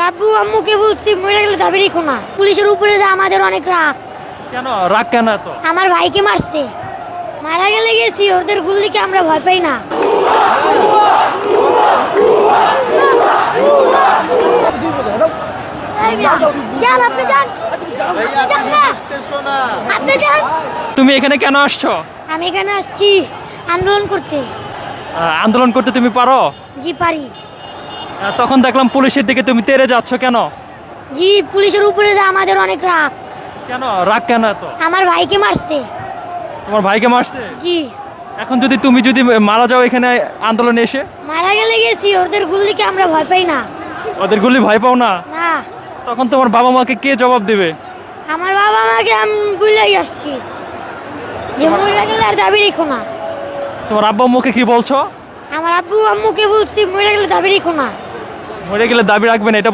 আব্বু আম্মুকে বলছি মরে গেলে দাবি রেখো না। পুলিশের উপরে যে আমাদের অনেক রাগ। কেন রাগ কেন এত? আমার ভাইকে মারছে, মারা গেলে গেছি, ওদের গুলিকে আমরা ভয় পাই না। যান, আপনি যান। যান না। আপনি যান। তুমি এখানে কেন আসছো? আমি এখানে আসছি আন্দোলন করতে। আন্দোলন করতে তুমি পারো? জি পারি। তখন দেখলাম পুলিশের দিকে তুমি তেড়ে যাচ্ছ কেন? জি, পুলিশের উপরে যে আমাদের অনেক রাগ। কেন রাগ কেন এত? আমার ভাইকে মারছে। তোমার ভাইকে মারছে? জি। এখন তুমি যদি মারা যাও এখানে আন্দোলনে এসে? মারা গেলে গেছি, ওদের গুলিকে আমরা ভয় পাই না। ওদের গুলি ভয় পাও না? না। তখন তোমার বাবা মাকে কে জবাব দেবে? আমার বাবা মাকে আমি বুঝলেই আসছি যে মরে গেলে আর দাবি রেখো না। তোমার আব্বা আম্মুকে কি বলছো? আমার আব্বু আম্মুকে বলছি মরে গেলে দাবি রেখো না। মরে গেলে দাবি রাখবেন এটা